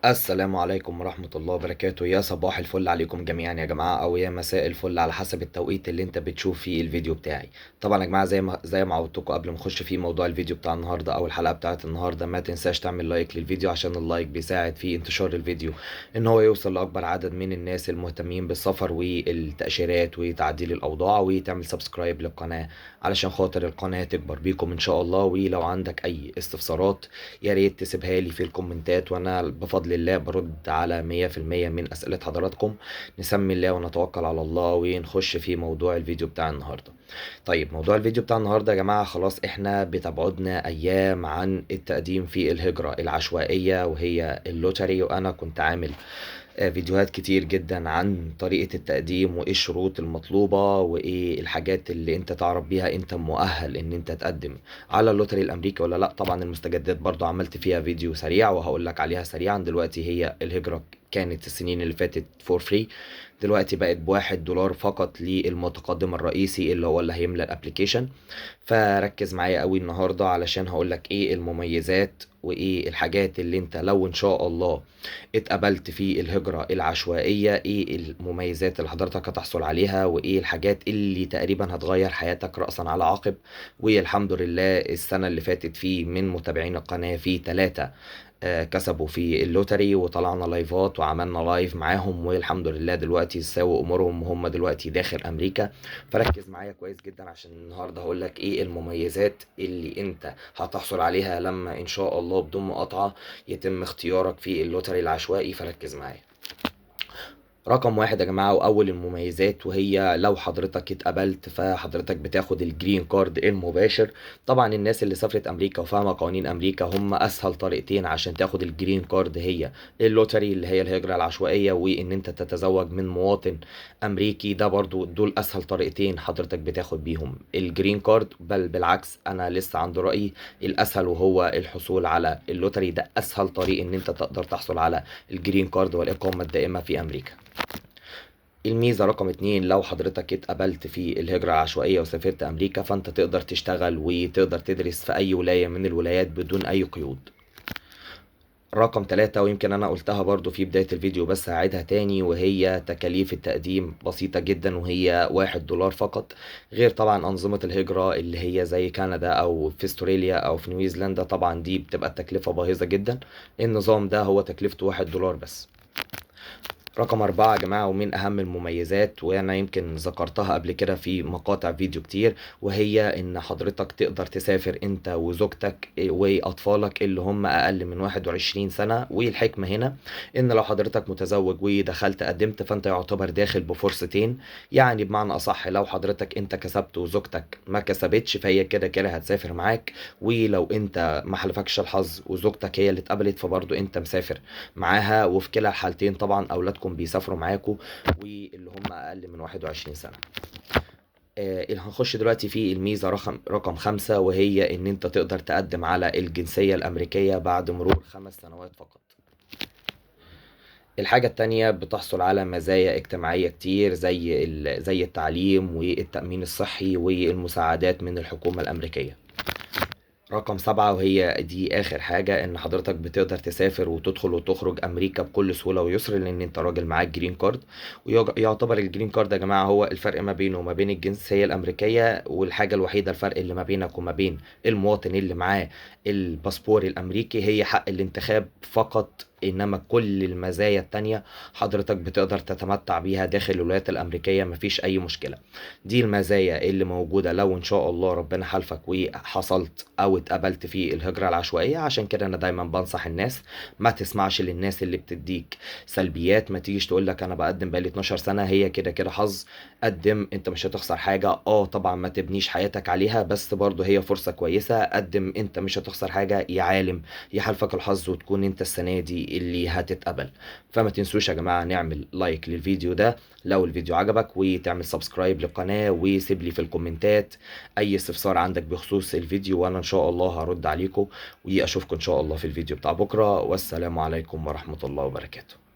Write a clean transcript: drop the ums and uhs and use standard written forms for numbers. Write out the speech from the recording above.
السلام عليكم ورحمة الله وبركاته. يا صباح الفل عليكم جميعا يا جماعة، أو يا مساء الفل على حسب التوقيت اللي أنت بتشوف فيه الفيديو بتاعي. طبعا يا جماعة زي ما عودتكم قبل ما نخش في موضوع الفيديو بتاع النهاردة أو الحلقة بتاعت النهاردة، ما تنساش تعمل لايك للفيديو عشان اللايك بيساعد في انتشار الفيديو إن هو يوصل لأكبر عدد من الناس المهتمين بالسفر والتأشيرات وتعديل الأوضاع، وتعمل سبسكرايب للقناة علشان خاطر القناة تكبر بيكم إن شاء الله. ولو عندك أي استفسارات يا ريت تسيبها لي في الكومنتات، وانا بفضل الله برد على 100% من اسئلة حضراتكم. نسمي الله ونتوكل على الله ونخش في موضوع الفيديو بتاع النهاردة. طيب، موضوع الفيديو بتاع النهاردة يا جماعة، خلاص احنا بتبعدنا ايام عن التقديم في الهجرة العشوائية وهي اللوتري، وانا كنت عامل فيديوهات كتير جدا عن طريقة التقديم وايه الشروط المطلوبة وايه الحاجات اللي انت تعرف بيها انت مؤهل ان انت تقدم على اللوتري الامريكي ولا لا. طبعا المستجدات برضو عملت فيها فيديو سريع وهقول لك عليها سريعا. دلوقتي هي الهجرة كانت السنين اللي فاتت فور فري، دلوقتي بقت ب1 دولار فقط للمتقدم الرئيسي اللي هو اللي هيملى الابليكيشن. فركز معايا قوي النهارده علشان هقولك ايه المميزات وايه الحاجات اللي انت لو ان شاء الله اتقبلت في الهجرة العشوائية، ايه المميزات اللي حضرتك هتحصل عليها وايه الحاجات اللي تقريبا هتغير حياتك رأسا على عقب. والحمد لله السنة اللي فاتت في من متابعين القناة في 3 كسبوا في اللوتري، وطلعنا لايفات وعملنا لايف معاهم، والحمد لله دلوقتي ساووا امورهم وهم دلوقتي داخل امريكا. فركز معايا كويس جدا عشان النهارده هقول لك ايه المميزات اللي انت هتحصل عليها لما ان شاء الله بدون مقاطعة يتم اختيارك في اللوتري العشوائي. فركز معايا. رقم واحد يا جماعة وأول المميزات، وهي لو حضرتك اتقبلت فحضرتك بتاخد الجرين كارد المباشر. طبعا الناس اللي سافرت أمريكا وفاهمة قوانين أمريكا، هم أسهل طريقتين عشان تاخد الجرين كارد هي اللوتري اللي هي الهجرة العشوائية، وإن أنت تتزوج من مواطن أمريكي. ده برضو دول أسهل طريقتين حضرتك بتاخد بيهم الجرين كارد. بل بالعكس، أنا لسه عند رأيي الأسهل وهو الحصول على اللوتري. ده أسهل طريق إن أنت تقدر تحصل على الجرين كارد والإقامة الدائمة في أمريكا. الميزة رقم 2، لو حضرتك اتقبلت في الهجرة العشوائية وسافرت أمريكا فأنت تقدر تشتغل وتقدر تدرس في أي ولاية من الولايات بدون أي قيود. رقم 3، ويمكن أنا قلتها برضو في بداية الفيديو بس هعيدها تاني، وهي تكاليف التقديم بسيطة جدا وهي 1 دولار فقط. غير طبعا أنظمة الهجرة اللي هي زي كندا أو في استراليا أو في نيوزيلندا، طبعا دي بتبقى التكلفة باهظة جدا. النظام ده هو تكلفته 1 دولار بس. رقم 4 يا جماعة، ومن أهم المميزات وأنا يمكن ذكرتها قبل كده في مقاطع فيديو كتير، وهي إن حضرتك تقدر تسافر أنت وزوجتك وأطفالك اللي هم أقل من 21 سنة. والحكمة هنا إن لو حضرتك متزوج ودخلت قدمت فأنت يعتبر داخل بفرصتين. يعني بمعنى أصح، لو حضرتك أنت كسبت وزوجتك ما كسبتش فهي كده كده هتسافر معاك، ولو أنت ما حلفكش الحظ وزوجتك هي اللي اتقبلت فبرضه أنت مسافر معاها. وفي كلا الحالتين طبعا اولادكم بيسافروا معاكم واللي هم اقل من 21 سنة. هنخش دلوقتي في الميزة رقم 5، وهي ان انت تقدر تقدم على الجنسية الامريكية بعد مرور 5 سنوات فقط. الحاجة التانية بتحصل على مزايا اجتماعية كتير زي التعليم والتأمين الصحي والمساعدات من الحكومة الأمريكية. رقم 7، وهي دي آخر حاجة، إن حضرتك بتقدر تسافر وتدخل وتخرج أمريكا بكل سهولة ويسر لأن أنت راجل معاك جرين كارد. ويعتبر الجرين كارد يا جماعة هو الفرق ما بينه وما بين الجنسية الأمريكية، والحاجة الوحيدة الفرق اللي ما بينك وما بين المواطن اللي معاه الباسبور الأمريكي هي حق الانتخاب فقط. انما كل المزايا التانية حضرتك بتقدر تتمتع بيها داخل الولايات الامريكية، مفيش اي مشكلة. دي المزايا اللي موجودة لو ان شاء الله ربنا حالفك وحصلت او اتقبلت في الهجرة العشوائية. عشان كده انا دايما بنصح الناس ما تسمعش للناس اللي بتديك سلبيات. ما تيجيش تقول لك انا بقدم بقالي 12 سنة هي كده كده حظ. قدم، انت مش هتخسر حاجة. طبعا ما تبنيش حياتك عليها، بس برضه هي فرصة كويسة. قدم، انت مش هتخسر حاجة يا عالم. يحالفك الحظ وتكون انت السنة دي اللي هتتقبل. فما تنسوش يا جماعة نعمل لايك للفيديو ده لو الفيديو عجبك، وتعمل سبسكرايب للقناة، وسيب لي في الكومنتات اي استفسار عندك بخصوص الفيديو وانا ان شاء الله هرد عليكم. واشوفكم ان شاء الله في الفيديو بتاع بكرة. والسلام عليكم ورحمة الله وبركاته.